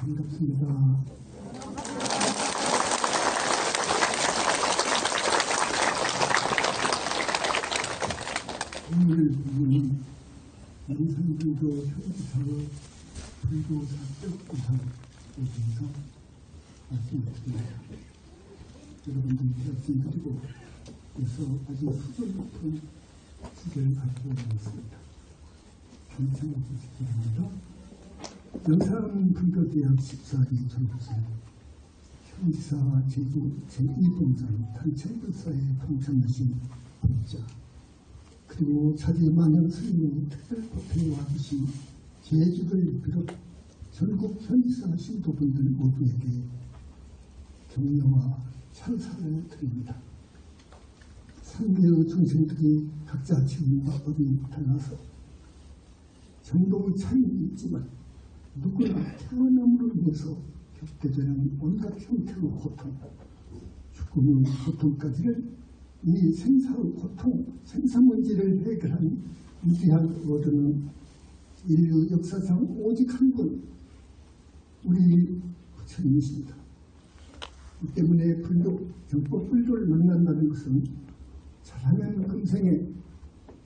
반갑습니다. 오늘 보면 영상불교 현지사와 불교 사적 의사에 대해서 말씀을 드립니다. 여러분들께 말씀드리고 그래서 아주 수준 높은 지혜를 가지고 있습니다. 감사하고 싶습니다. 영산불교대학 14기 전교생 현지사 제주 제2본산 단체불사에 동참하신 법자 그리고 차제만형 스님의 특별법회에 와주신 제주를 비롯 전국 현지사 신도분들 모두에게 격려와 찬사를 드립니다. 상계의 중생들이 각자 책임과 업이 달라서 정도의 차이는 있지만 누구나 태어남으로 인해서 겪게 되는 온갖 형태의 고통, 죽음의 고통까지를 이 생사의 고통, 생사문제를 해결한 위대한 어른은 인류 역사상 오직 한 분, 우리 부처님이십니다. 이 때문에 불교, 정법 불교를 만난다는 것은 잘하면 금생에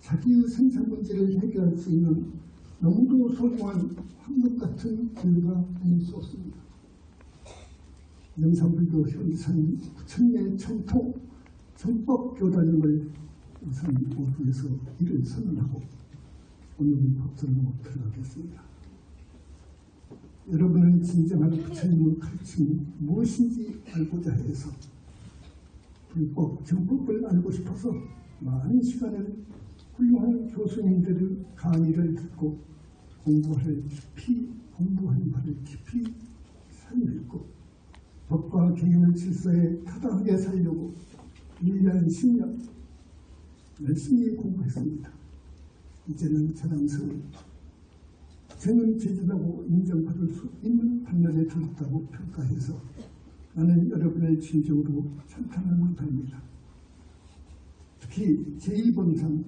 자기의 생사문제를 해결할 수 있는 너무도 소중한 황금 같은 기회가 아닐 수 없습니다. 영산불교 현지사는 부처님의 청토, 정법 교단임을 우선 모두에서 이를 선언하고 오늘 법설로 들어가겠습니다. 여러분은 진정한 부처님의 가르침이 무엇인지 알고자 해서 불법, 정법을 알고 싶어서 많은 시간을 훌륭한 교수님들의 강의를 듣고 공부하는 바를 깊이 산유했고 법과 경영 질서에 타당하게 살려고 1년, 10년 열심히 공부했습니다. 이제는 자랑스러운 저는 제주라고 인정받을 수 있는 판단에 들었다고 평가해서 나는 여러분의 진정으로 찬탄하는 바입니다. 특히 제2본산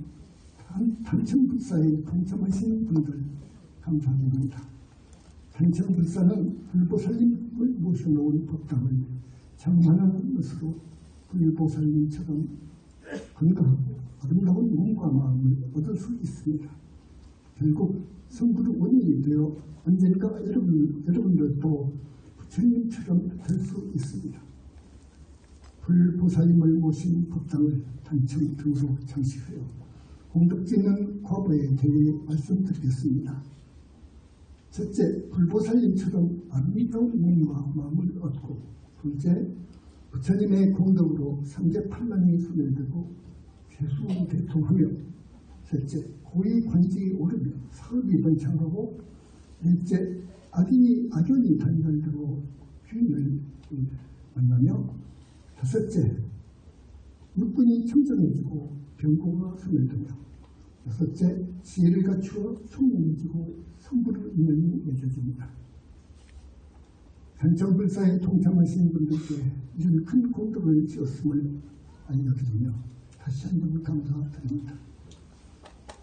단천불사에 동참하신 분들 감사드립니다. 단천불사는 불보살님을 모셔놓은 법당을 장만하는 것으로 불보살님처럼 건강하고 아름다운 몸과 마음을 얻을 수 있습니다. 결국 성불의 원인이 되어 언젠가 여러분들도 부처님처럼 될 수 있습니다. 불보살님을 모신 법당을 단천 등으로 장식하여 공덕짓는 과거에 대해 말씀드리겠습니다. 첫째, 불보살님처럼 아름다운 몸과 마음을 얻고 둘째, 부처님의 공덕으로 삼재팔랑이 손을 들고 세수대통하며 셋째, 고위관직에 오르며 사업이 번창하고 넷째, 악연이 단절되고 주인을 만나며 다섯째, 육군이 청정해지고 병고가 손을 들며 여섯째, 지혜를 갖추어 총명해지고 성불의 인연이 맺어집니다. 단천불사에 동참하신 분들께 이런 큰 공덕을 지었음을 알려드리며 다시 한번 감사드립니다.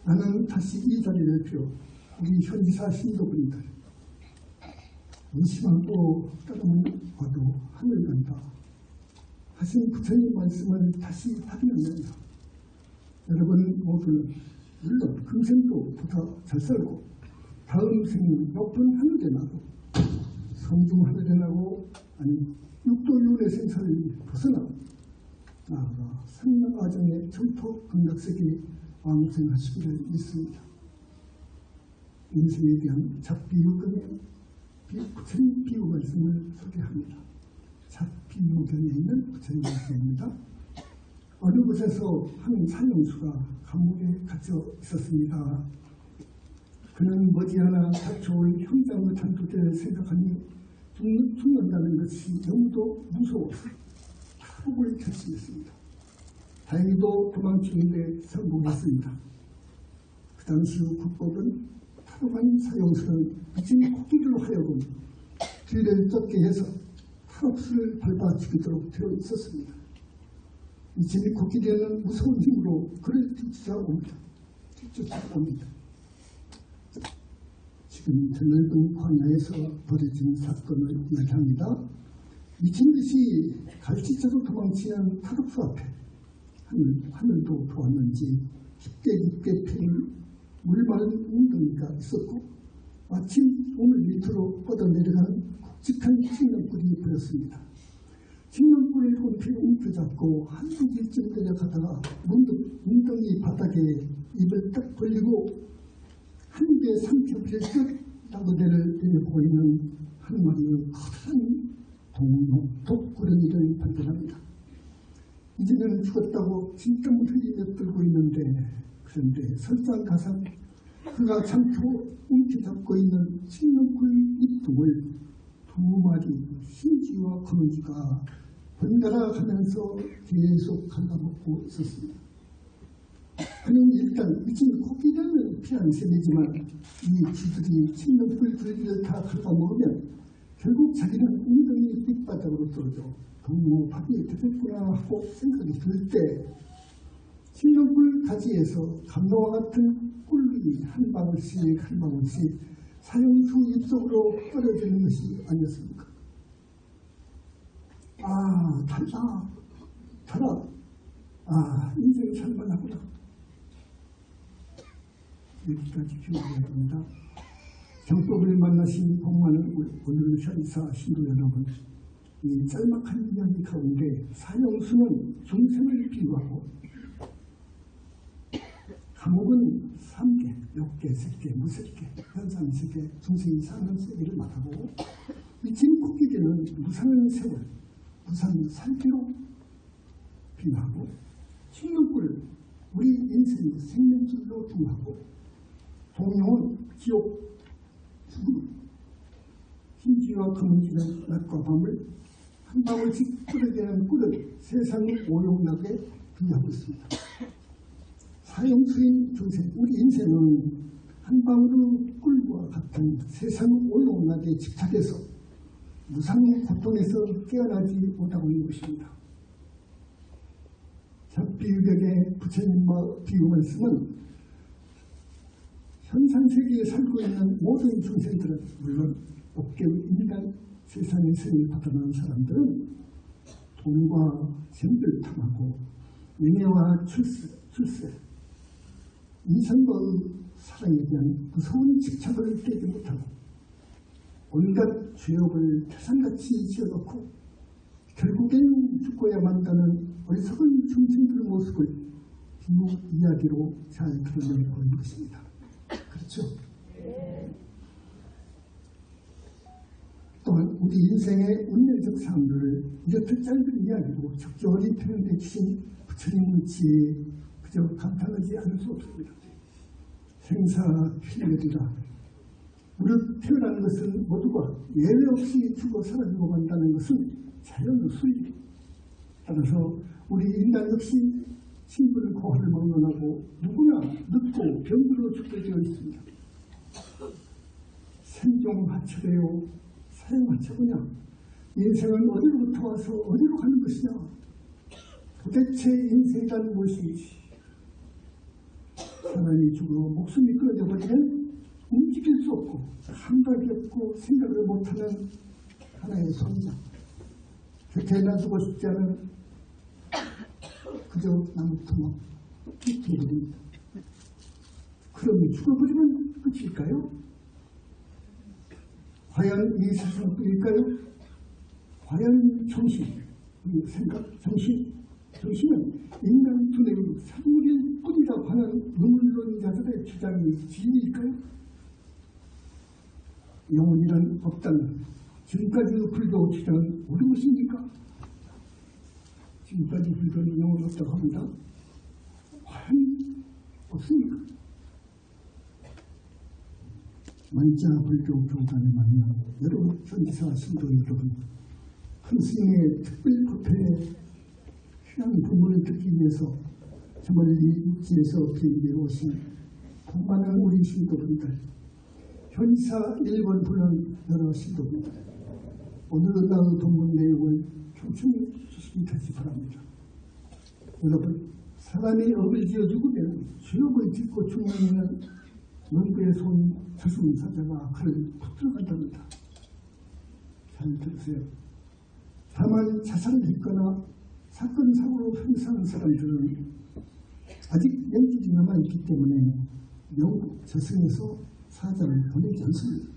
나는 다시 이 자리를 빌어 우리 현지사 신도분들 의심하고 따라와도 하늘 간다 하신 부처님 말씀을 다시 확인하면서 여러분 모두 물론 금생도 보다 잘 살고 다음 생은 높은 하늘에 나고 성중 하늘에 나고 아니 육도윤회 생사를 벗어나 나아가 상남아정의 청토 극락세계에 왕생하시기를 믿습니다. 인생에 대한 잡비유견의 부처님 비유 말씀을 소개합니다. 잡비유견에 있는 부처님 말씀입니다. 어느 곳에서 한 사형수가 감옥에 갇혀 있었습니다. 그는 머지않아 닥쳐올 형장의 단두대를 생각하니 죽는다는 것이 너무도 무서워서 탈옥을 결심했습니다. 다행히도 도망치는데 성공했습니다. 그 당시 국법은 탈옥한 사형수는 미친 코끼리로 하여금 뒤를 쫓게 해서 탈옥수를 밟아 죽이도록 되어 있었습니다. 미친 코끼리는 무서운 힘으로 그를 뒤쫓아옵니다. 지금 드넓은 광야에서 벌어진 사건을 이야기합니다. 미친 듯이 갈치처럼 도망치는 타락수 앞에 하늘도 보았는지 깊게 피는 물마른 웅덩이가 있었고 마침 몸을 밑으로 뻗어내려가는 굵직한 칡령불이 보였습니다. 칡령불을 높이 움켜잡고 한두 길쯤 내려가다가 문득 웅덩이 바닥에 입을 딱 벌리고 한 입에 삼켜버릴 듯 나무대를 내려보고 있는 한 마리의 커다란 독구렁이를 발견합니다. 이제는 죽었다고 진땀을 흘리며 떨고 있는데 그런데 설상가상 그가 참고 움켜잡고 있는 칡령불 입둥을 두 마리 흰쥐와 거미쥐가 번갈아 가면서 계속 갉아먹고 있었습니다. 그는 일단 미친 코끼리는 피한 셈이지만 이 쥐들이 칡령불 줄기를 다 갉아먹으면 결국 자기는 웅덩이 밑바닥으로 떨어져 동무 밥이 되겠구나 하고 생각이 들 때 칡령불 가지에서 감로와 같은 꿀이 한 방울씩 한 방울씩 사형수 입속으로 떨어지는 것이 아니었습니까? 아, 달다. 달아. 아, 인생이 살만하구나. 여기까지 기억해야 됩니다. 정법을 만나신 복만은 오늘 현사 신도 여러분, 이 짤막한 이야기 가운데 사형수는 중생을 비유하고 감옥은 3계, 욕계, 색계, 무색계, 현상세계, 중생이 사는 세계를 말하고 미친 코끼리는 무상한 세월, 무상한 살기로 비유하고 칡령불을 우리 인생의 생명줄로 비유하고 동용은 지옥, 죽음, 흰쥐와 검은쥐는 낮과 밤을 한 방울씩 끓여대는 꿀을 세상을 오용나게 비유하고 있습니다. 사형수인 중생, 우리 인생은 한 방울의 꿀과 같은 세상을 오용나게 집착해서 무상의 고통에서 깨어나지 못하고 있는 것입니다. 잡비유격의 부처님과 비유 말씀은 현상세계에 살고 있는 모든 중생들은 물론 업계의 인간 세상의 생을 받아놓은 사람들은 돈과 잼을 탐하고 명예와 출세 인생과의 사랑에 대한 무서운 집착을 깨지 못하고 온갖 죄업을 태산같이 지어놓고 결국엔 죽고야 만다는 어리석은 중생들의 모습을 비유 이야기로 잘 드러내고 있는 것입니다. 그렇죠? 또한 우리 인생의 운명적 삶을 이렇게 짧은 이야기로 적절히 표현해 주신 부처님의 지혜에 그저 감탄하지 않을 수 없습니다. 생사필멸이라 우리 태어나는 것은 모두가 예외 없이 죽어 사라지고 간다는 것은 자연의 순리. 따라서 우리 인간 역시 신분을 고하를 막론하고 누구나 늙고 병들어 죽게 되어 있습니다. 생종하처래요. 사형하처구냐. 인생은 어디로부터 와서 어디로 가는 것이냐. 도대체 인생이란 무엇인지. 사람이 죽어 목숨이 끊어져 버리면 움직일 수 없고 감각이 없고 생각을 못하는 하나의 손자. 곁에 놔두고 싶지 않은 그저 나무토막 되어버립니다. 그러면 죽어버리면 끝일까요? 과연 이 세상뿐일까요? 과연 정신, 이 생각, 정신은 인간 두뇌의 산물일 뿐이라고 하는 의문론자들의 주장이 진리일까요? 영혼이란 없다는 지금까지의 불교 주장은 옳은 것입니까? 지금까지 불교는 영혼 없다고 합니다. 과연 없습니까? 만자 불교 교단에 만나 여러분 현지사 신도 여러분 큰 스님의 특별 법회에 귀한 부문을 듣기 위해서 저 멀리 육지에서 비행기로 오신 많은 우리 신도분들 현지사 1번 부른 여러 신도분들 오늘은 나의 본문 내용을 경청해 주시기 다시 바랍니다. 여러분 사람이 업을 지어 죽으면 죄업을 짓고 죽는 이는 문구의 손 저승사자가 그를 붙들어간답니다. 잘 들으세요. 다만 자살을 했거나 사건 사고로 행사한 사람들은 아직 연줄이 남아있기 때문에 영국 저승에서 사자를 보내지 않습니다.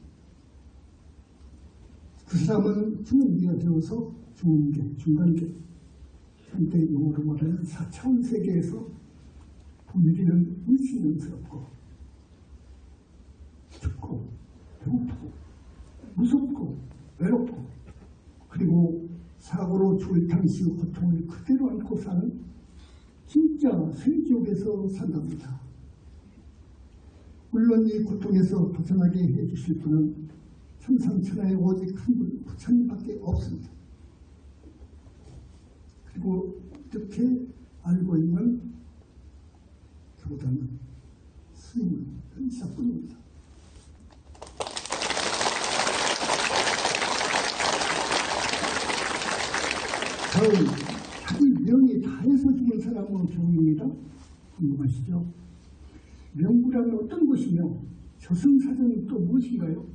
그 사람은 중간계가 되어서 중간계, 현대 용어로 말하는 4차원 세계에서 분위기는 불신연스럽고 춥고 배고프고 무섭고 외롭고 그리고 사고로 죽을 당시의 고통을 그대로 안고 사는 진짜 생지옥에서 산답니다. 물론 이 고통에서 벗어나게 해주실 분은 천상천하에 오직 한 분, 부처님밖에 없습니다. 그리고 이렇게 알고 있는 교단은 스님은 의사뿐입니다. 다음, 자기 명이 다해서 죽은 사람은 교훈입니다. 궁금하시죠? 명구라는 어떤 것이며 저승사자는 또 무엇인가요?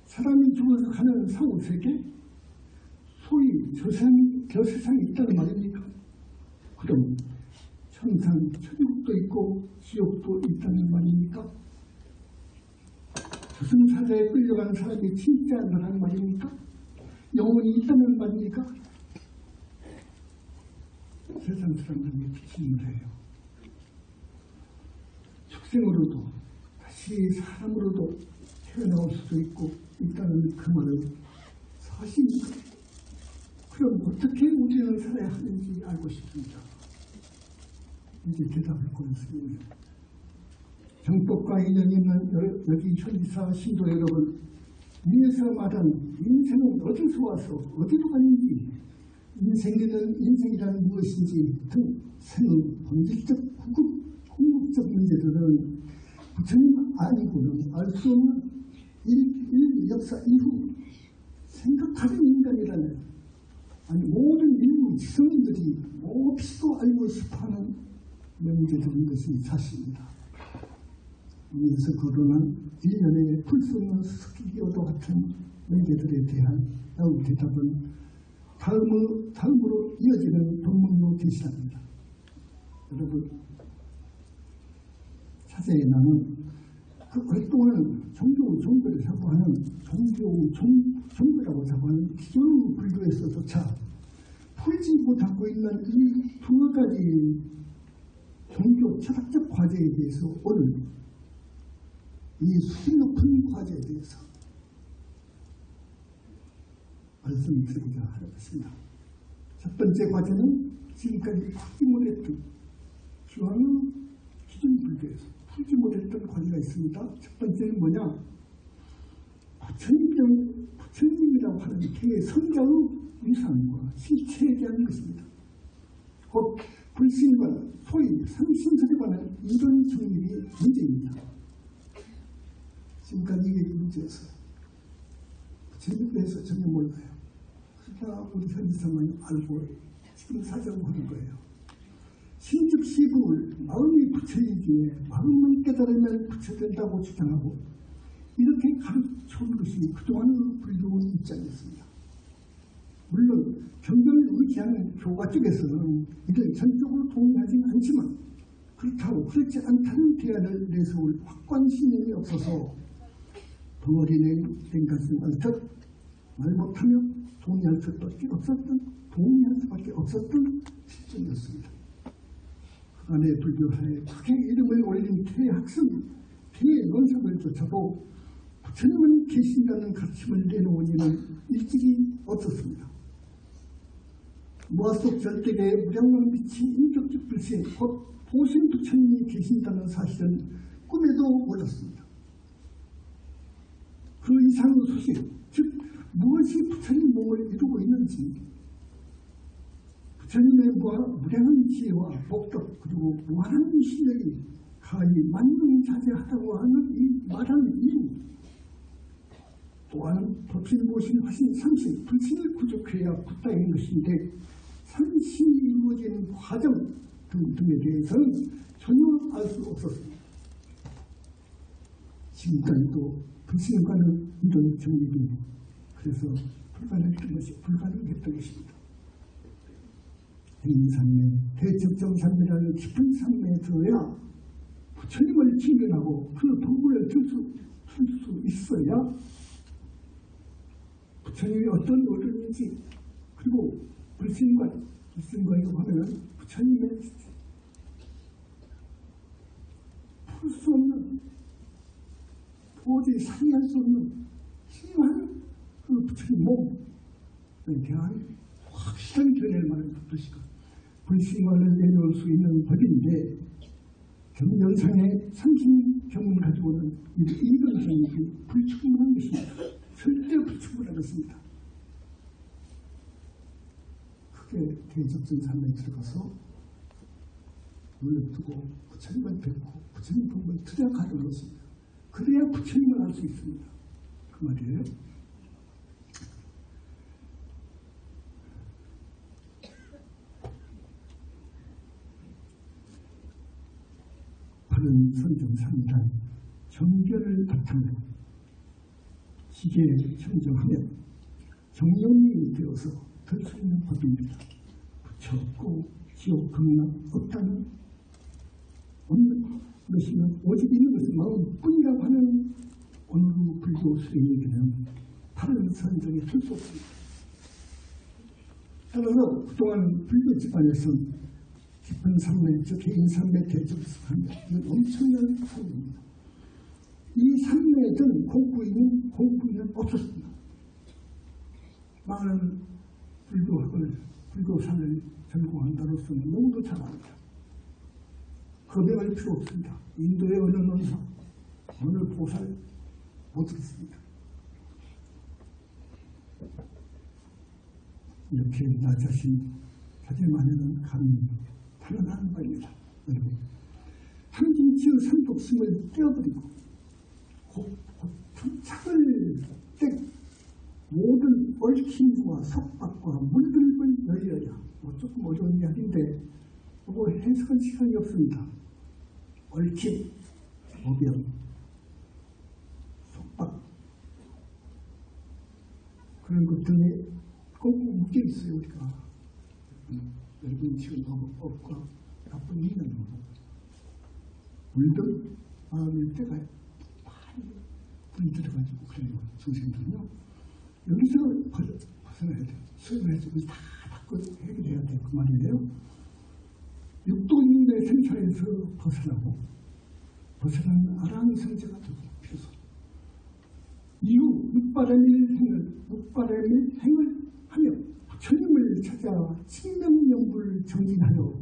사람이 죽어서 가는 사후세계? 소위 저 세상이 있다는 말입니까? 그럼 천상, 천국도 있고 지옥도 있다는 말입니까? 저승사자에 끌려가는 사람이 진짜 너란 말입니까? 영혼이 있다는 말입니까? 세상 사람들이 이렇게 질문해요. 축생으로도 다시 사람으로도 태어나올 수도 있고 있다는 그 말은 사실입니까? 그럼 어떻게 우리는 살아야 하는지 알고 싶습니다. 이제 대답을 고맙습니다. 정법과 인연이 있는 여기 현지사 신도 여러분, 위에서 말한 인생은 어디서 와서 어디로 가는지, 인생이란 무엇인지 등 생의 본질적 궁극적 문제들은 부처님 아니고는 알 수 없는 인류 역사 이후 생각하는 인간이라는 모든 인류 지성인들이 몹시도 알고 싶어하는 문제들인 것이 사실입니다. 위에서 거론한 일련의 풀 수 없는 수수께끼와도 같은 문제들에 대한 대답은 다음으로 이어지는 본문으로 제시합니다. 여러분, 차세에 나는 그 활동을 종교를 사고하는 종교라고 사고하는 기존 불교에서조차 풀지 못하고 있는 이 두 가지 종교 철학적 과제에 대해서 오늘 이 수준 높은 과제에 대해서 말씀드리고자 하는 것입니다. 첫 번째 과제는 지금까지 풀지 못했던 기왕의 기존 불교에서 풀지 못했던 과제가 있습니다. 첫 번째는 뭐냐? 부처님이라고 하는 대성자의 위상과 실체에 대한 것입니다. 곧 불신과 소위 상신설에 관한 이런 정립이 문제입니다. 지금까지 이게 문제였어요. 부처님에 대해서 전혀 몰라요. 그러니까 우리 현지사만 알고 지금 사정하는 거예요. 신즉시부를 마음이 부처이기에 마음을 깨달으면 부처된다고 주장하고 이렇게 가르쳐온 것이 그동안의 불교의 입장이었습니다. 물론 경전을 의지하는 교가 쪽에서는 이를 전적으로 동의하지는 않지만 그렇다고 그렇지 않다는 대안을 내세울 확고한 신념이 없어서 덩어리낸 것은 않듯 말 못하며 동의할 수밖에 없었던 시점이었습니다. 그간의 불교사에 크게 이름을 올린 대학습, 대논석을 쫓아도 부처님은 계신다는 가르침을 내놓은 이는 일찍이 없었습니다. 무아 속 절대계의 무량한 빛이 인격적 불신, 곧 보신 부처님이 계신다는 사실은 꿈에도 몰랐습니다. 그 이상의 소식, 즉 무엇이 부처님 몸을 이루고 있는지, 부처님의 무량한 지혜와 복덕 그리고 무한한 실력이 가히 만능자재하다고 하는 이 말하는 이유, 또한 법신보신 화신 삼신 불신을 구족해야 굿다인 것인데 삼신이 이루어지는 과정 등에 대해서는 전혀 알 수 없었습니다. 지금까지도 불신과는 이런 정립이 그래서 불가능했던 것입니다. 대인산매, 대적정산매라는 깊은 산매에 들어야 부처님을 직면하고 그 도구를 들 수 있어야 부처님이 어떤 어른인지 그리고 불신과라고 하면 부처님의 풀 수 없는 도저히 상의할 수 없는 심한 그 부처님 몸에 대한 확실한 견해를 말하는 것이고 불신과를 내려올 수 있는 법인데 경전상의 삼신경을 가지고는 이런 정립이 불충분한 것입니다. 절대 불충분한 것입니다. 크게 대적정산에 들어가서 물러두고 부처님을 뵙고 부처님 법을 투자하는 것입니다. 그래야 부처님을 알 수 있습니다. 그 말이에요. 바른 선정삼단 정견을 바탕으로 지혜를 청정하면 정령이 되어서 될 수 있는 법입니다. 부처 없고 지옥 극락 없다는 없는 것이면 오직 있는 것은 마음뿐이라고 하는 오늘 불교 수행에게는 바른 선정에 설 수 없습니다. 따라서 그동안 불교 집안에서는 깊은 산매, 즉 개인 산매, 대적 산매, 이건 엄청난 산매입니다. 이 산매든 공부인은 없었습니다. 많은 불교산을 전공한다로서는 너무도 잘 압니다. 겁여할 필요 없습니다. 인도의 어느 논사, 어느 보살 못 듣습니다. 이렇게 나 자신 자제만에는 감히 탄원하는 바입니다. 여러분, 항진치의 삼독심을 떼어버리고 착을 떼 모든 얽힘과 속박과 물들을 열려야 조금 어려운 이야기인데 그거 해석할 시간이 없습니다. 얽힘, 오변, 속박 그런 것들이 꼭 묶여 있어요. 우리가 여러분 지금 업과 나쁜 인연으로 물든 마음일 때가 많이 불이 들어가지고 그래요. 선생님들은요. 여기서 벗어나야 돼요. 수행을 해주고 다 바꿔 해결해야 돼요. 그 말이에요. 육도인의 생사에서 벗어나고 벗어난 아라한 성자가 되고 그래서 이후 육바람일 행을 하며 부처님을 찾아 신명연불 정진하여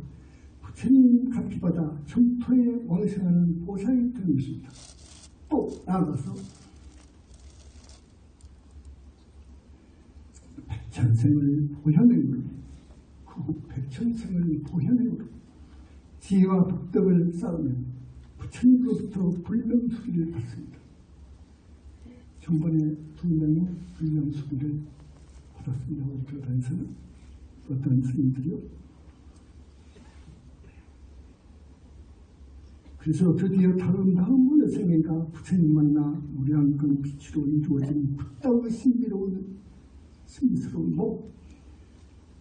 부처님 가피받아 정토에 왕생하는 보살이 되는 것입니다. 또 나아가서 백천생을 보현행으로 그 후 백천생을 보현행으로 지혜와 복덕을 쌓으면 부처님으로부터 불명수기를 받습니다. 전번에 2명의 불명수기를 받았습니다. 우리 교단에서는 어떤 스님들이요. 그래서 드디어 다음 여생인가 부처님 만나 무량건 빛으로 이루어진 붓다의 신비스러운 목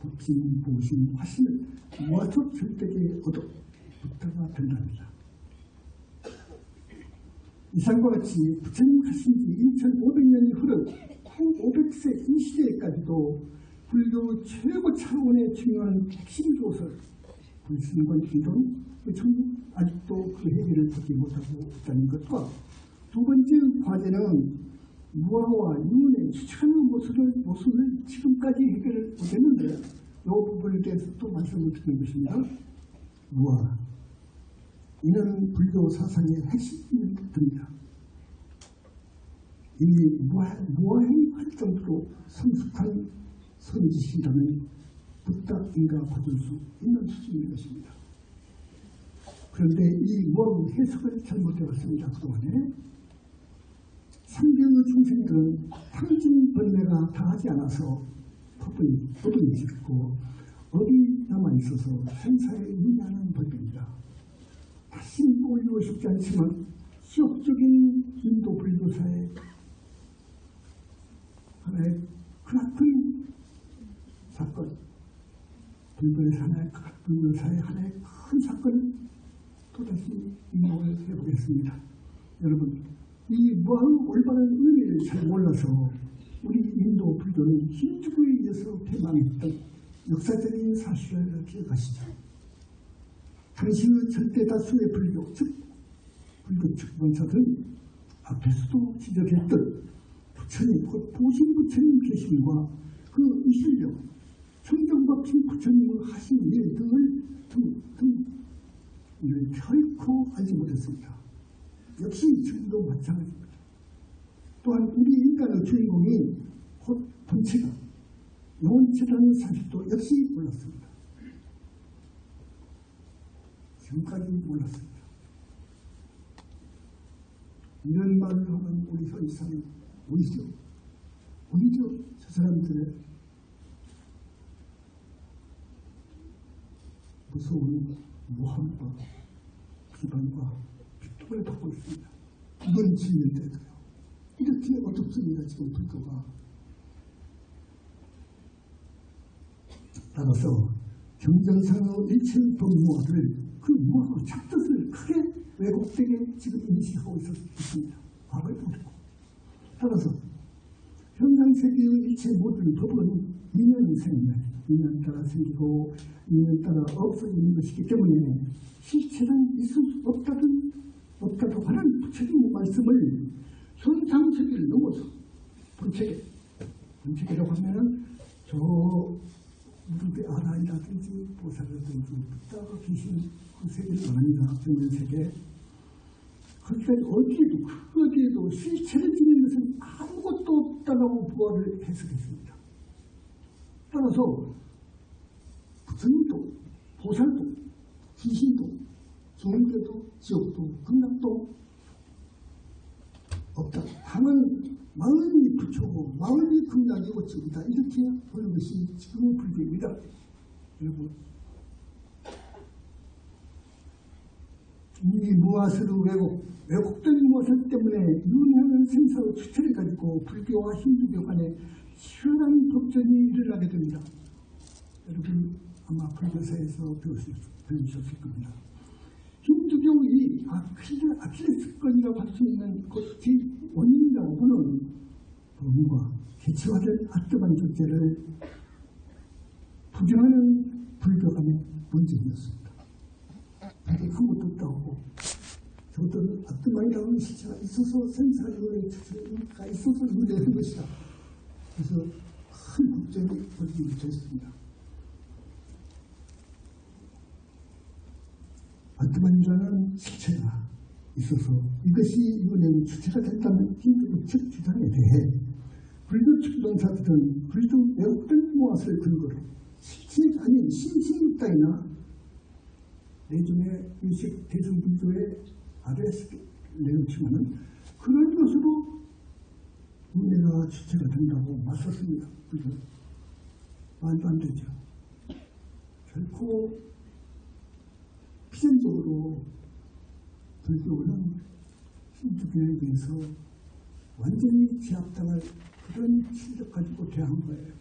복심, 보심, 화심을 모아서 절대에 얻어 붓다가 된답니다. 이상과 같이 부처님 가신 지 2500년이 흐른 500세 이 시대에까지도 불교 최고 차원의 중요한 핵심 조설 불신권 이론 아직도 그 해결을 보지 못하고 있다는 것과 두 번째 과제는 무아와 유문의 수치하는 모습을 지금까지 해결을 못했는데 이 부분에 대해서 또 말씀을 드리는 것입니다. 무아 이는 불교 사상의 핵심입니다. 이 무아행할 정도로 성숙한 선지식이라면 붓다인가 받을 수 있는 수준인 것입니다. 그런데 이 무아 해석을 잘못해왔습니다. 그동안에 삼비의 중생들은 탐진 번뇌가 다하지 않아서 법은 짓고 업이 남아있어서 생사에 인하는 법입니다. 다시 올리고 싶지 않지만 지역적인 인도 불교사의 하나의 크나큰 사건, 불교사의 하나의 큰 사건을 또다시 인용을 해보겠습니다. 여러분, 이 무한 올바른 의미를 잘 몰라서 우리 인도 불교는 힌두교에 의해서 폐망했던 역사적인 사실을 기억하시죠. 당시의 절대 다수의 불교, 즉 불교 측권사들은 앞에서도 지적했던 부처님, 곧 보신 부처님 계심과 그 이실력, 청정법신 부처님의 하신 일 등을 결코 알지 못했습니다. 역시 지금도 마찬가지입니다. 또한 우리 인간의 주인공이 곧 본체가 영혼체라는 사실도 역시 몰랐습니다. 지금까지 몰랐습니다. 이런 말을 하는 우리 현상은 오히려 저 사람들의 무서운 모함과 비방과 비통을 받고 있습니다. 이건 진리인데도요. 이렇게 어둡습니다. 지금 불교가. 따라서 경전상의 일체 법무화를 그 무화의 작뜻을 크게 왜곡되게 지금 인식하고 있습니다. 과거에도 그렇고. 따라서 현상세계의 일체 모든 법은 인연 따라 생기고 인연 따라 없어지는 것이기 때문에 실체는 있을 수 없다고 하는 부처님의 말씀을 현상세계를 넘어서 본체계라고 하면은 저 무릎의 아라이라든지 보살이라든지 부다가 계신 그 세계는 아닙니다. 그런 세계. 거기까지 어디에도 실체를 지닌 것은 아무것도 없다고 부활을 해석했습니다. 따라서 부처님도 보살도 귀신도 종교도 지옥도 극락도 없다. 다만 마음이 부처고 마음이 극락이 어찌입니다. 이렇게 보는 것이 지금의 불교입니다. 여러분, 이 무엇으로 왜곡된 무엇 때문에 윤회하는 생사의 주체를 가지고 불교와 힌두교 간에 치열한 법전이 일어나게 됩니다. 여러분 아마 불교사에서 배우셨을 겁니다. 힌두교의 아킬레스건이라고 할 수 있는 것이 원인이라고 보는 범과 개체화된 아트만 존재를 부정하는 불교 간의 논쟁이었습니다. 그게 아무것도 없다고 저것들은 아트만이라는 실체가 있어서 생사가 있어서 문제는 것이다. 그래서 큰 국제의 권리가 됐습니다. 아트만이라는 실체가 있어서 이것이 이번에 주체가 됐다는 힌두교 측 주장에 대해 불교 측론사들은 불교 왜곡된 무엇을 근거로 실체가 아닌 신신이 따위나 내중에 일식 대승불교의 아래에서 내놓지만은 그런 것으로 문제가 주체가 된다고 맞섰습니다. 그죠? 말도 안 되죠. 결코 필연적으로 불교는 힌두교에 비해서 완전히 제압당할 그런 실력 가지고 대한 거예요.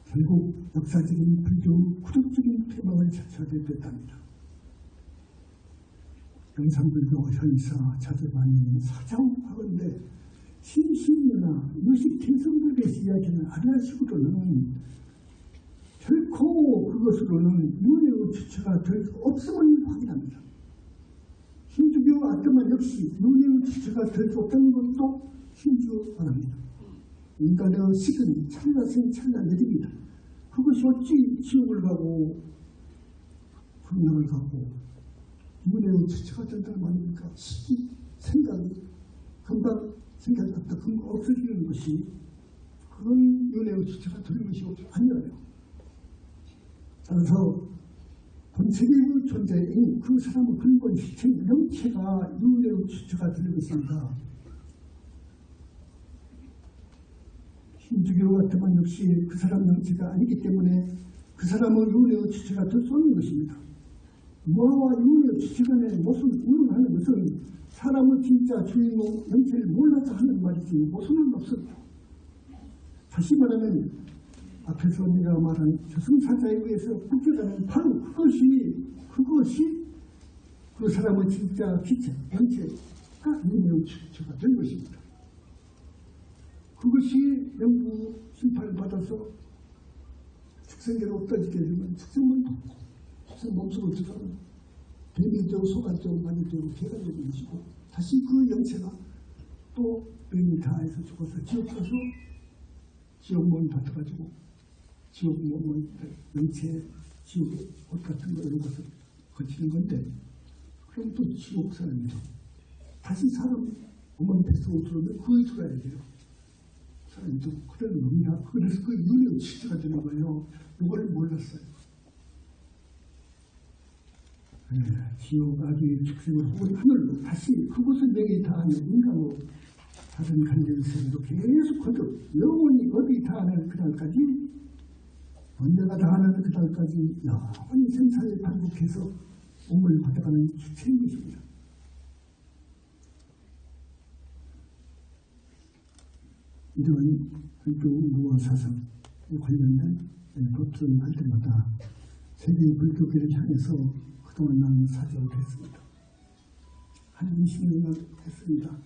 결국 역사적인 불교 구조적인 폐망을 자처하게 됐답니다. 영상불교 현사 자제반이 사자하건대 신신유나 유식 태성불교에서 이야기하는 아리아식으로는 결코 그것으로는 윤회의 주체가 될 수 없음을 확인합니다. 힌두교 아트만 역시 윤회의 주체가 될 수 없다는 것도 신주합니다. 인간의 식은 찰나생 찰나내립니다. 그것이 어찌 지옥을 가고 분명을 가고 윤회의 주체가 된다는 말입니까? 식이 생각이 금방 생각이 없다. 금방 없어지는 것이 그건 윤회의 주체가 되는 것이 아니에요. 따라서 본체계의 존재인 그 사람의 근본 실체 명체가 윤회의 주체가 되는 것입니다. 힌두교 같으면 역시 그 사람 명체가 아니기 때문에 그 사람의 윤회의 주체가 될 수 없는 것입니다. 무아와 유의 주체간의 모순 운운하는 것은 사람의 진짜 주인공 영체를 몰라서 하는 말이지 모순은 없습니다. 다시 말하면 앞에서 내가 말한 저승사자에 의해서 묶여가는 바로 그것이 그 사람의 진짜 기체, 영체가 유의 주체가 된 것입니다. 그것이 영구 심판을 받아서 축생계로 떠지게 되면 축생은 축생 몸속으로 들어가면 뱀이 되고 소가 되고 말이 되고 개가 되는 것이고 다시 그 영체가 또 뱀이 다해서 죽어서 지옥 가서 지옥문 받아가지고 지옥문 영체 지옥의 옷 같은 거 이런 것을 거치는 건데 그럼 또 지옥 사람이죠. 다시 사람 어머니 뱃속으로 들어오면 그에 들어야 돼요. 사람도 그런 겁니다. 그래서 그 윤의 치즈가 되는 거예요. 이걸 몰랐어요. 지옥 아기 축생을 혹은 하늘로 다시 그곳은 내게 다하는 인간으로 다른 관계에서도 계속 거듭 영원히 어디 다하는 그날까지 언제가 다하는 그날까지 영원히 생사를 반복해서 몸을 받아가는 주체인 것입니다. 이런 불교 무아 사상에 관련된 법전을 할 때마다 세계 불교계를 향해서 그동안 나는 사죄를 했습니다. 한 20년을 했습니다.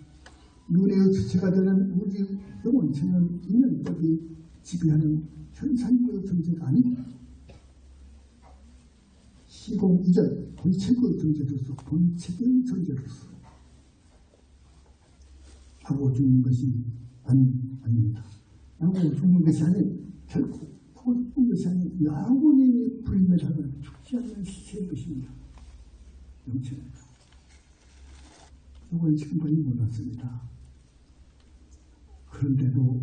윤회의 주체가 되는 우리 영원체는 인연법이 지배하는 현상의 존재가 아닌 시공 이전 본체의 존재로서 본체의 존재로서 하고 죽는 것이 아닙니다. 하고 죽는 것이 아닌 결코 하고 죽는 것이 아닌 영원히 불멸하는 죽지 않는 시체의 것입니다. 영체입니다. 이걸 지금까지 몰랐습니다. 그런데도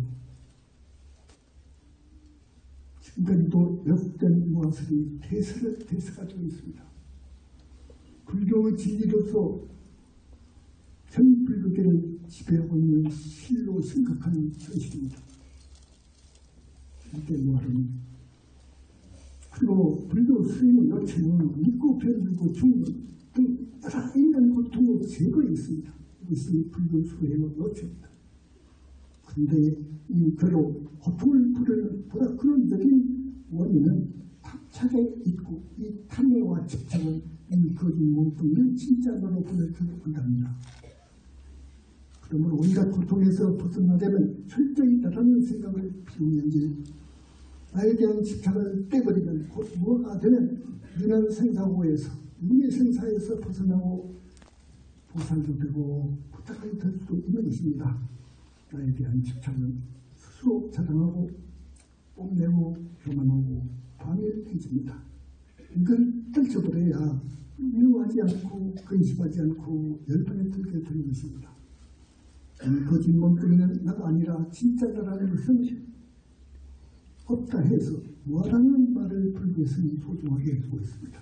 지금까지도 역된 무아설이 대세가 되고 있습니다. 불교의 진리로서 전 불교계를 지배하고 있는 실로 심각한 현실입니다. 이때 무아는 그리고 불교 스님의 여체는 믿고 배우고 죽는 등 여러 인간 고통의 제거에 있습니다. 이것이 불교 수행의 여체입니다. 그런데 이 괴로 고통을 부르는 보다 근원적인 원인은 탐착에 있고 이 탐욕과 집착은 이 거짓 몸뚱이를 진짜 너로 보내주고 한답니다. 그러므로 온갖 고통에서 벗어나려면 철저히 나라는 생각을 비우는지 나에 대한 집착을 떼버리면 곧 무엇가 되면 윤회 생사고에서 윤회 생사에서 벗어나고 보살도 되고 부탁하게 될 수도 있는 것입니다. 나에 대한 집착은 스스로 자당하고 뽐내고 교만하고 방해해집니다. 이걸 떨쳐버려야 미워하지 않고 근심하지 않고 열반에 들게 되는 것입니다. 이 거짓 몸뚱이는 나가 아니라 진짜 나라는 것은 없다 해서 무아라는 말을 불교에서는 소중하게 하고 있습니다.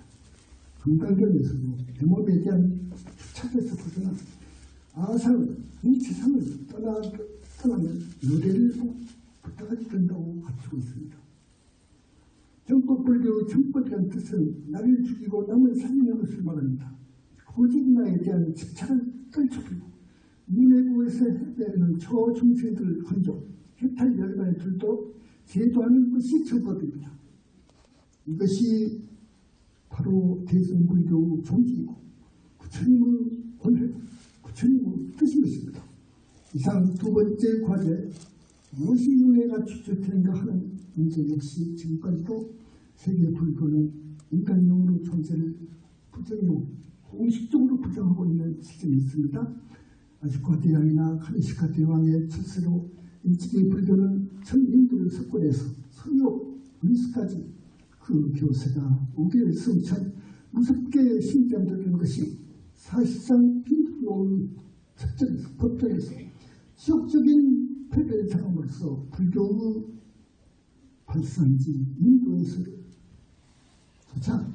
금강경에서도 대몸에 대한 집착에서 벗어나 아상, 인치상을 떠나면 노래를 부탁하게 된다고 갖추고 있습니다. 정법불교의 정법이라는 뜻은 나를 죽이고 남을 살리는 것을 말합니다. 고집나에 대한 집착을 떨쳐버리고 윤회고에서 해배하는 저중생들을 건져 해탈 열반에 들도 제도하는 것이 정법입니다. 이것이 바로 대승불교의 종기이고 부처님의 권회, 부처님의 뜻인 것입니다. 이상 두 번째 과제, 무엇이 윤회가 추적되는가 하는 문제 역시 지금까지도 세계 불교는 인간용으로 존재를 부정하고 공식적으로 부정하고 있는 시점이 있습니다. 아시카 대왕이나 카니시카 대왕의 출세로 일찍이 불교는 전 인도를 석권해서 서유, 그리스까지 그 교세가 우계를 승천 무섭게 신장되는 것이 사실상 빈도의 첩절에서 법전에서 지역적인 패배를 당함으로써 불교의 발상지 인도에서 조차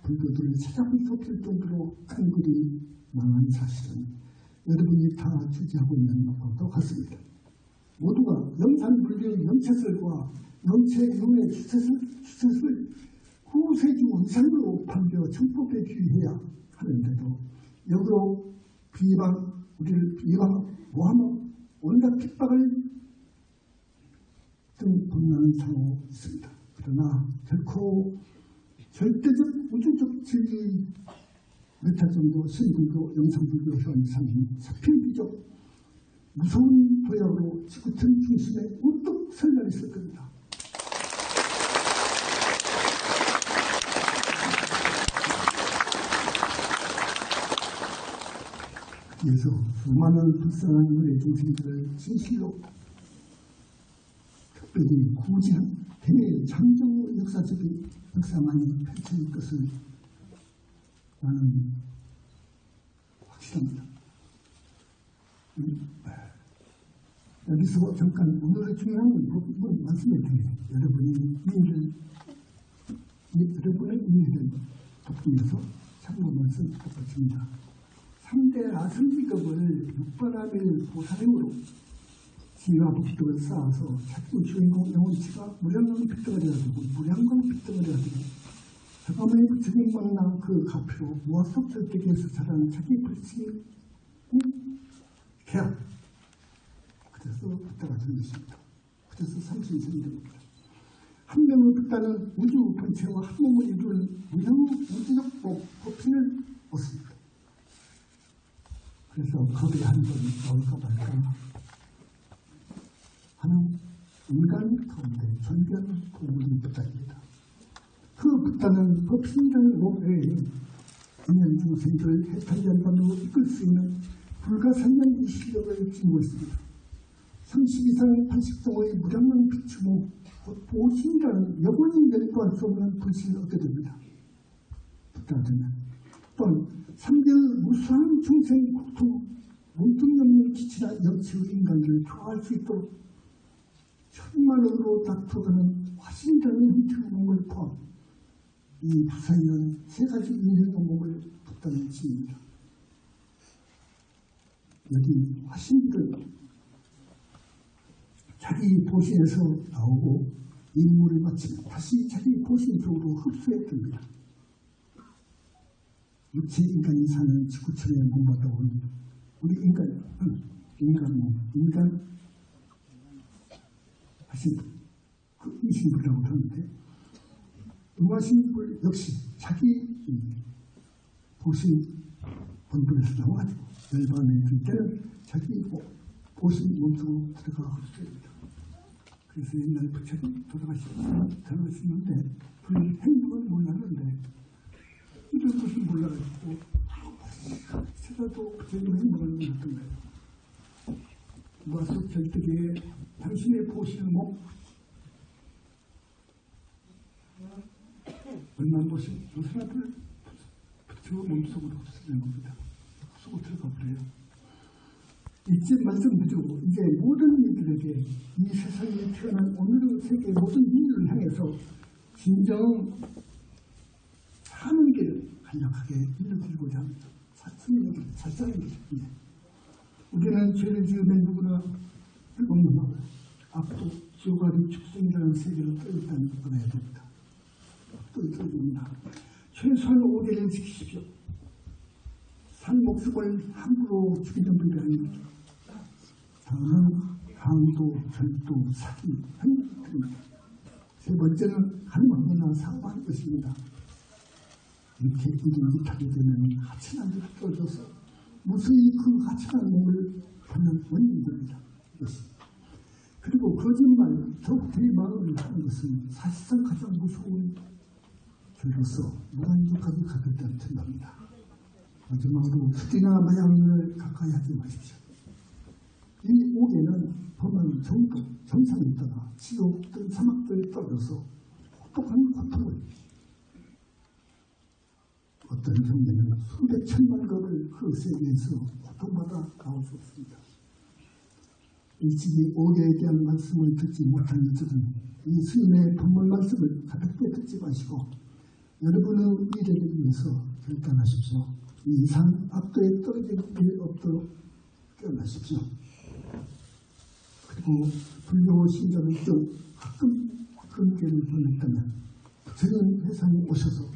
불교들을 찾아볼 수 없을 정도로 깡그리 망한 사실은 여러분이 다 주지하고 있는 것과 같습니다. 모두가 영산불교의 영체설과 영체윤의 주체설 수세주 이상으로 판벼 청법에 귀해야 하는데도 역으로 우리를 비방, 모함하고 온갖 핍박을 등 분명한 상호 있습니다. 그러나 결코 절대적 우주적 진리 몇할 정도 신불교, 영상불교 현상이 사필비적 무서운 도약으로 지구촌 중심에 우뚝 설날 있을 겁니다. 그래서 수많은 불쌍한 인류의 중생들을 진실로 특별히 구제한 대장정 역사적인 역사만이 펼쳐질 것을 나는 확실합니다. 여기서 잠깐 오늘의 중요한 부분 말씀을 드려요. 여러분의 이해를 돕기위해서 참고 말씀 드렸습니다. 3대 아승기급을 6번함일 보살행으로 지와 복덕을 쌓아서 자기 주인공 영혼치가 무량강 빗덩어리가 되고 무량강 빗덩어리가 되고 잠깐만에 부처님 만난 그 가피로 무아속 절대계에서 자라는 자기 불신이 계약. 그래서 부다가 된 것입니다. 그래서 삼신생이 됩니다. 한 명의 부다는 우주 본체와 한 몸을 이루는 우주적 법신을 얻습니다. 그래서 겁이 한 번이 나올까 말까 하는 인간 가운데 존재하는 보물이 부다입니다. 그 부다는 법신이라는 몸에 인연 중생들을 해탈연반으로 이끌 수 있는 불가산난 이 실력을 지니고 있습니다. 30 이상 80동의 무량한 비추모 보신이라는 영원히 멸도할 수 없는 불신을 얻게 됩니다. 부다는 또한 3개의 무수한 중생 국토 몸뚱이 없는 기치나 영치의 인간들을 교화할 수 있도록 천만원으로 다투어가는 화신이라는 형태의 몸을 포함 이 부사에는 3가지 인생의 몸을 부다는 지입니다. 여기 화신들은 자기 보신에서 나오고 임무를 마치면 다시 자기 보신 쪽으로 흡수해 듭니다. 육체 인간이 사는 지구촌에 몸받아 온 우리 인간 하신 그 이신불이라고 하는데 음화신불 역시 자기 보신 본분에서 나와가지고 열반에 들 때는 자기 보신 몸속으로 들어가 흡수합니다. 그래서 옛날 부처님 돌아가셨는데 그 행복을 몰랐는데 이런 것을 몰라가지고 찾아도 부처님의 행복을 몰랐던 거예요. 무아속 절대계에 당신의 보시는 몸 얼마나 보시면 그 사람을 부처 몸속으로 흡수되는 겁니다. 흡수고 들어가 버려요. 이제 말씀드리고 이제 모든 이들에게 이 세상에 태어난 오늘의 세계 모든 인류를 향해서 진정 사는 길을 간략하게 일러드리고자 합니다. 살짝인 것입니다. 우리는 죄를 지으면 누구나 불법문하고 앞으로 지옥아리 축생이라는 세계로 떠있다는 걸 알아야 됩니다. 떠있어야 됩니다. 최소한 5개를 지키십시오. 산 목숨을 함부로 죽이는 분이 아닙니다. 다음은 강도, 절도, 사기, 행동입니다. 세 번째는 한번이나 사고하는 것입니다. 이렇게 일이 못하게 되면 하찮은 데로 떨어져서 무수히 그 하찮은 몸을 받는 원인입니다. 그리고 거짓말, 더욱 대마음을 하는 것은 사실상 가장 무서운 죄로서 무한도까지 가겠다는 생각입니다. 마지막으로 술이나 마약을 가까이 하지 마십시오. 이 옥에는 범한 정상에 있다가 지옥들, 사막들에 떨어져서 혹독한 고통을 어떤 경우에는 수백 천만 겁을 그 세계에서 고통받아 나올 수 없습니다. 일찍이 옥에 대한 말씀을 듣지 못한 이들은 이 스님의 법문 말씀을 가볍게 듣지 마시고 여러분의 미래를 위해서 결단하십시오. 이 이상 악도에 떨어질 일 없도록 깨어나십시오. 그리고 불교 신자들 중 가끔 금괴를 보냈다면 부처님 회상에 오셔서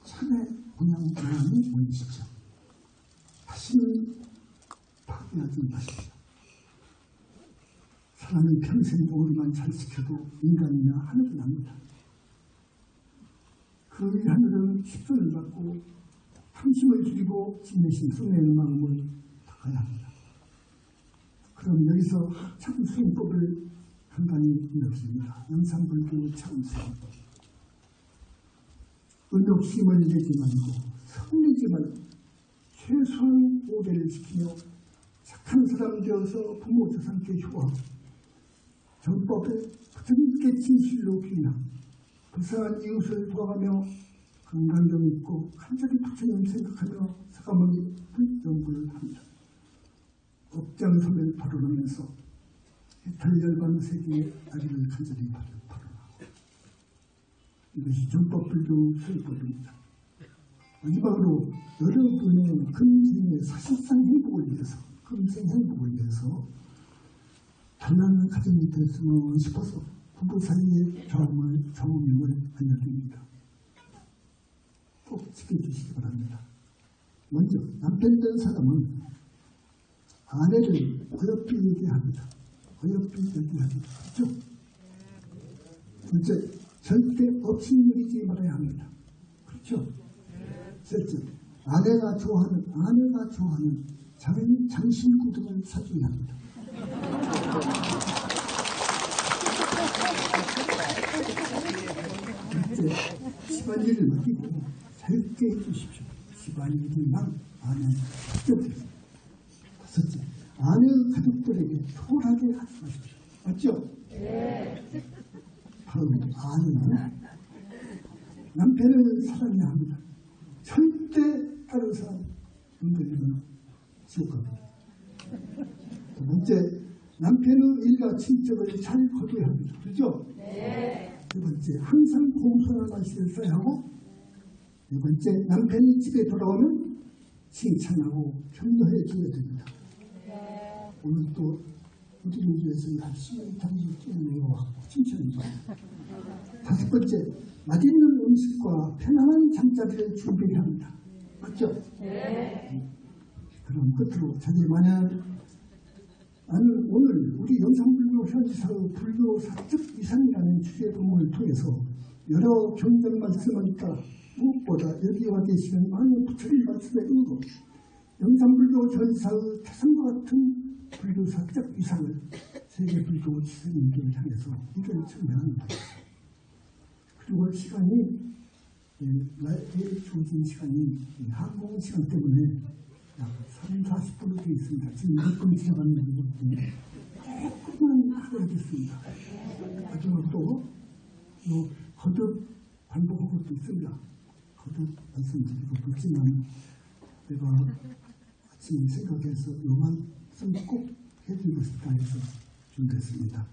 참회 공양 마음이 모이십시오. 다시는 파괴하지 마십시오. 사람은 평생 오리만 잘 지켜도 인간이나 하늘은 납니다. 그 하늘은 십선을 받고 탐심을 줄이고 진내심 쏟내는 마음을 닦아야 합니다. 그럼 여기서 참수행법을 간단히 이렇습니다. 영상불교 참수행법. 은욕심을 내지 말고 성내지 말고 최소한 오배를 지키며 착한 사람 되어서 부모 조상께 효하고 정법에 부처님께 진실로 귀의하고 불쌍한 이웃을 도와가며 건강경 있고 간절히 부처님 생각하며 사과머니 불정부를 합니다. 업장선을 발언하면서 해탈열반 세계의 아리를 간절히 발언하고 이것이 정법불교 수행법입니다. 마지막으로 여러분의 금생의 사실상 행복을 위해서 금생 행복을 위해서 단란한 가정이 됐으면 싶어서 부부 사이의 좌우명을 알려드립니다. 꼭 지켜주시기 바랍니다. 먼저 남편 된 사람은 아내를 어여삐 얘기합니다. 어여삐 얘기합니다. 그렇죠? 둘째, 절대 업신여기지 말아야 합니다. 그렇죠? 셋째, 아내가 좋아하는 장신구등을 사줘야 합니다. 넷째, 집안일을 맡기고 살게 해주십시오. 집안일만 아내가 직접. 다섯째, 아내 가족들에게 소홀하게 하지 마십시오. 맞죠? 네. 바로 아내는 남편을 사랑해야 합니다. 절대 다른 사람 건드리면 지옥 갑니다. 두 번째, 남편의 일가 친척을 잘 거둬야 합니다. 그렇죠? 네. 세 번째, 항상 공손한 말씀을 써야 하고, 네 번째, 남편이 집에 돌아오면 칭찬하고 격려해 줘야 됩니다. 네. 오늘 또 우리를 위해서 열심히 당신을 쫓아내고 칭찬합니다. 다섯 번째, 맛있는 음식과 편안한 잠자리를 준비해야 합니다. 맞죠? 네. 그럼 끝으로 자기 만약 나는 오늘 우리 영상불교 현지사의 불교 사적 이상이라는 주제 부문을 통해서 여러 경전 말씀을 있다. 무엇보다 여기 와 계시는 많은 부처님 말씀의 의도, 영상불교 현지사의 태산과 같은 불교 사적 이상을 세계 불교 지성인들을 향해서 이를 증명합니다. 그리고 시간이 나에게 주어진 시간이 항공 시간 때문에 약 30-40분으로 되어 있습니다. 지금 6분 지나가는 거기 때문에 조금만 하셔야겠습니다. 마지막 또 거듭 반복하고 또 있습니다. 거듭 말씀드리고 있지만 내가 아침에 생각해서 요만 꼭 해드리고 싶다 해서 준비했습니다.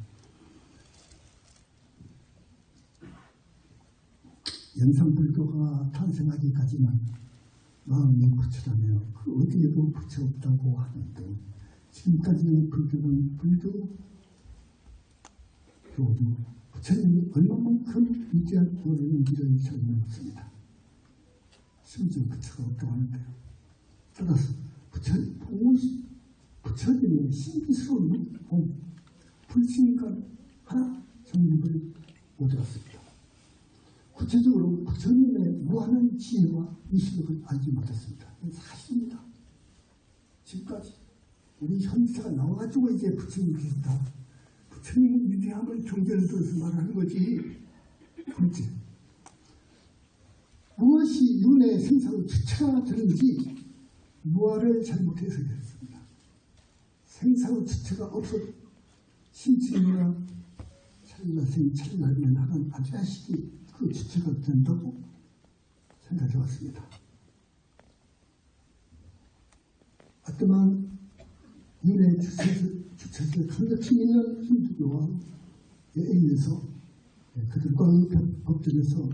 영상불교가 탄생하기까지는 마음이 부처라며 그 어디에도 부처 없다고 하는데 지금까지의 불교는 불교도 부처님이 얼마만큼 위대한 은혜인지를 설명했습니다. 심지어 부처가 없다고 하는데요. 따라서 부처님의 신비스러운 불신간 하나 정립을 못했습니다. 구체적으로 부처님의 무한한 지혜와 위력을 알지 못했습니다. 사실입니다. 지금까지 우리 현지사가 나와가지고 이제 부처님 계시다. 부처님의 위대함을 경전을 들어서 말하는 거지. 둘째, 무엇이 윤회 생사의 주체가 되는지 무아를 잘못해서 그랬습니다. 생사의 주체가 없어 신칭이나 찰나생 찰나면 하는 아자식이 그 주체가 된다고 생각해 왔습니다. 하지만 윤회 주체를 강력히 있는 힌두교와 예에서 그들과의 법전에서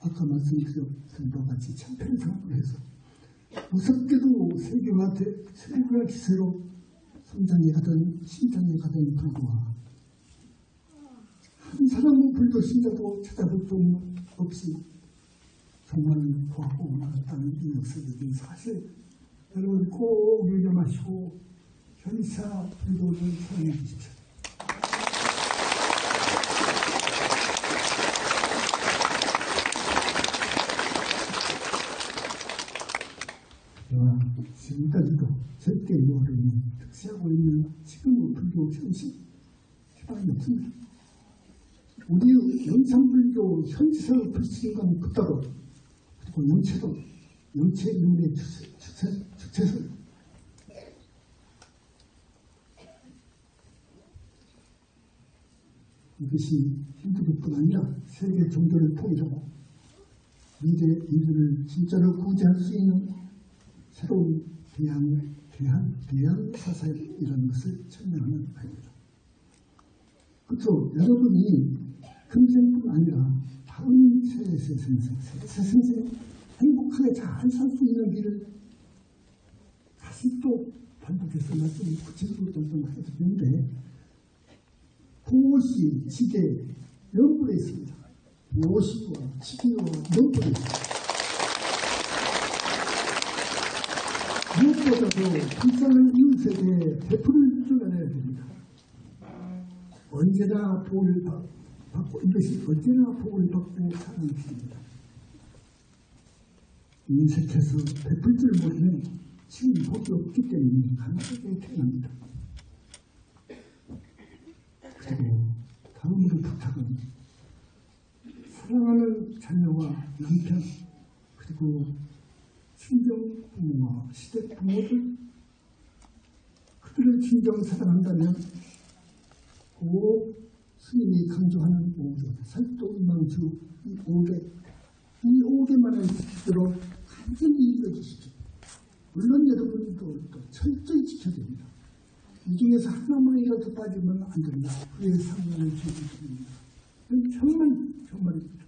아까 말씀드린 바와 같이 참패를 상으로 해서 무섭게도 세계화 기세로 성장해 가던 신장해 가던 불교와 한 사람의 불교 신자도 찾아볼 수 없이 정말 고하고 나갔다는 이 역사적인 사실, 여러분 꼭 유념하시고 현사 불교를 사랑해 주십시오. 지금까지도 절대 유화를 특시하고 있는 지금의 불교 현실 희망이 없습니다. 우리 영산불교 현지설 불신감 그따로 그리고 영체도 영체인의 주체설 이것이 힌두교뿐 아니라 세계 종교를 통일하고 미래 인류를 진짜로 구제할 수 있는 새로운 대한 사상이라는 것을 설명하는 바입니다. 그렇죠. 여러분이 금생뿐 아니라 다음 세세 생생 행복하게 잘 살 수 있는 길을 다시 또 반복해서 말씀을 구체적으로 해드리는데 무엇이 지계 명분에 있습니다. 무엇이와 지계와 명분에 있습니다. 무엇보다도 불쌍한 이웃에게 베풀을 줄여내야 됩니다. 언제나 복을 받고 이것이 언제나 복을 받고 사는 것입니다. 인생에서 베풀 줄 모르면 지금 복이 없기 때문에 가난하게 태어납니다. 그리고 다음으로 부탁은 사랑하는 자녀와 남편 그리고 친정 부모와 시댁 부모들 그들을 진정 사랑한다면 꼭 스님이 강조하는 5개 살도 이망주 이 5개만을 지키도록 간절히 읽어주시죠. 물론 여러분도 또 철저히 지켜야 됩니다. 이 중에서 하나만이라도 빠지면 안 된다. 그의 상관을 지켜줍니다. 정말입니다.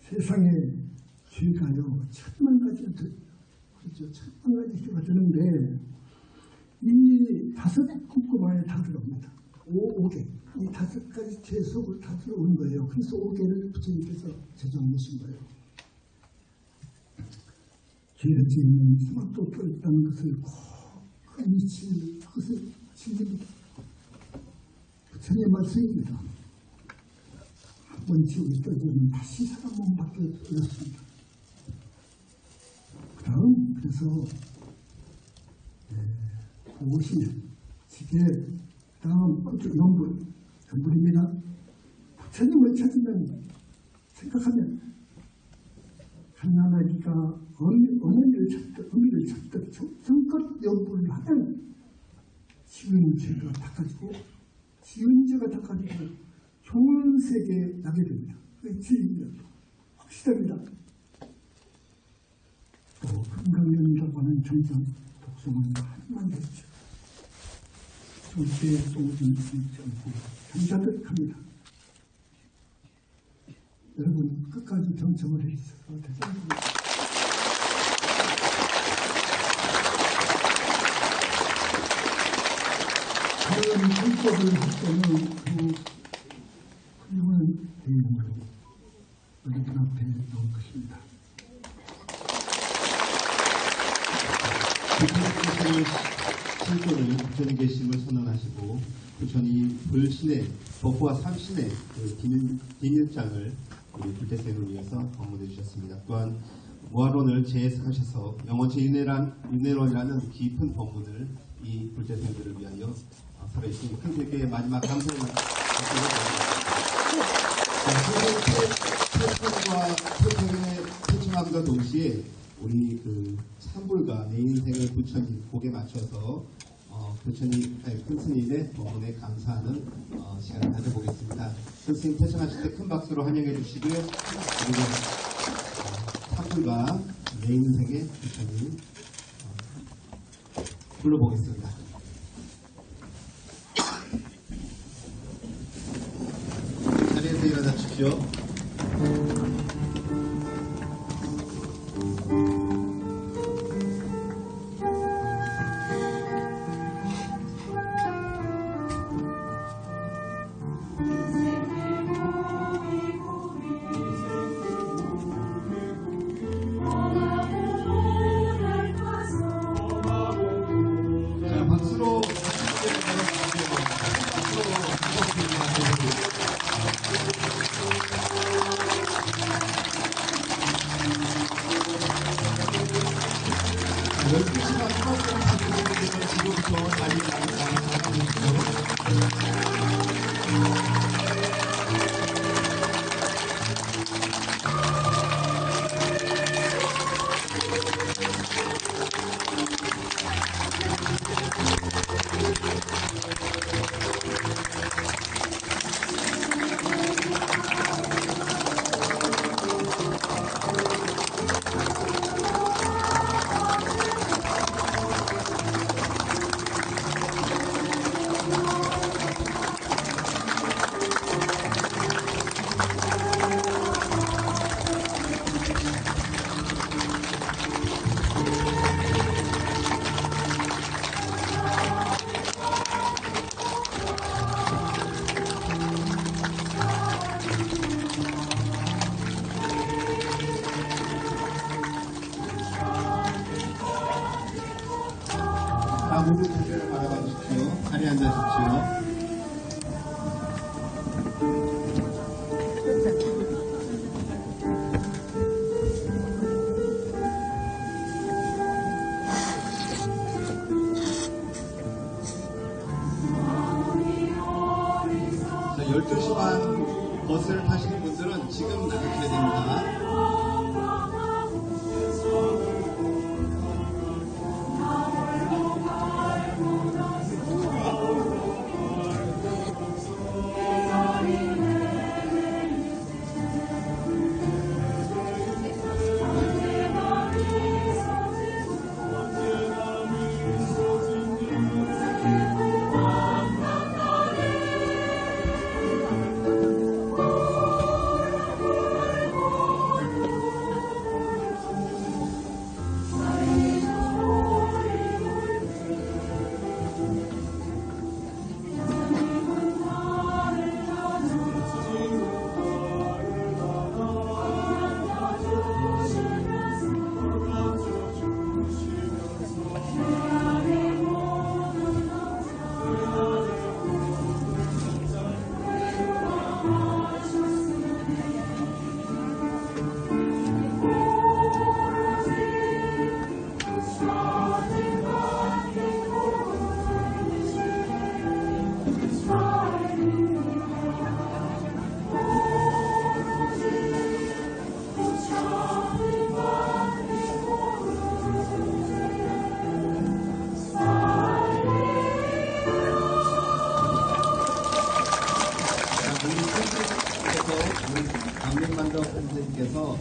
세상에 죄가요 1000만 가지가 그렇죠. 1000만 가지 죄가 되는데 이 5 꼼꼼하게 다 들어옵니다. 5개 이 5가지 죄 속을 다 들어오는 거예요. 그래서 5개를 부처님께서 제정하신 거예요. 죄를 지으면 수박도 껴있다는 것을 그 이치를 그것을 챙깁니다. 부처님의 말씀입니다. 한 번 지옥에 떨어지면 다시 사람 몸 밖에 어렵습니다. 그 다음 그래서 무엇이 지게 그 다음 연불입니다. 부처님을 찾으면 생각하면 한나라기가 어머니를 찾듯 정껏 연불을 하면 지은 죄가 닦아지고 지은 죄가 닦아지고 좋은 세계에 나게 됩니다. 그게 지입니다. 확실합니다. 또 금강연이라고 하는 정상 독성은 한만 했죠. 절대 쏘지 않고 경자득합니다. 여러분 끝까지 경청을 해주셔서 대단합니다. 그런 불법을 할 때는 그 훌륭한 내용으로 여러분 앞에 놓은 것입니다. 실존을 부처님 계심을 선언하시고 부처님 불신의 법화 3신의 비밀장을 우리 불태생을 위해서 방문해 주셨습니다. 또한 무화론을 재해석하셔서 영원체 윤회론이라는 깊은 법문을 이 불태생들을 위하여 살아주신 큰 교회의 마지막 감사의 말씀을 태중함과 동시에 우리 그 찬불과 내 인생의 부처님 곡에 맞춰서 큰 스님의 법문에 감사하는 시간을 가져보겠습니다. 큰 스님 퇴장하실 때 큰 박수로 환영해 주시고요. 그리고 찬불과 내 인생의 부처님 불러보겠습니다. 자리에서 일어나 주십시오. 마지막 곡을 지금부터 모두 자세를 바라봐 주십시오. 자리에 앉으십시오. 자, 12시 반 버스를 타시는 분들은 지금 나가셔야 됩니다. 강민만덕 선생님께서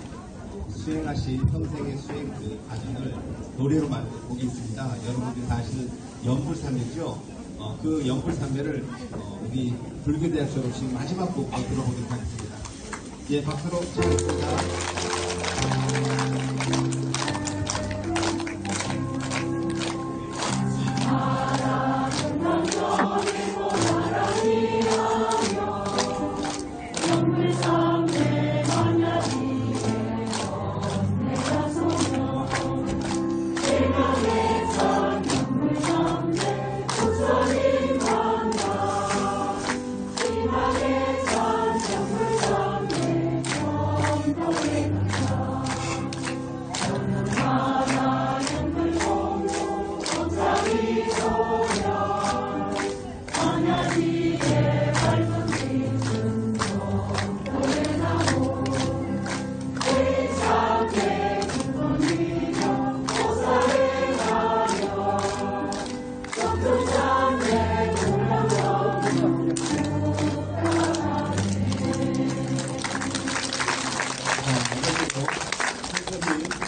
수행하신 평생의 수행 그 과정을 노래로 만든 곡이 있습니다. 여러분들이 다 아시는 연불삼매죠. 그 연불삼매를 우리 불교대학 졸업식 마지막 곡으로 들어보도록 하겠습니다. 예, 박수로 청하겠습니다.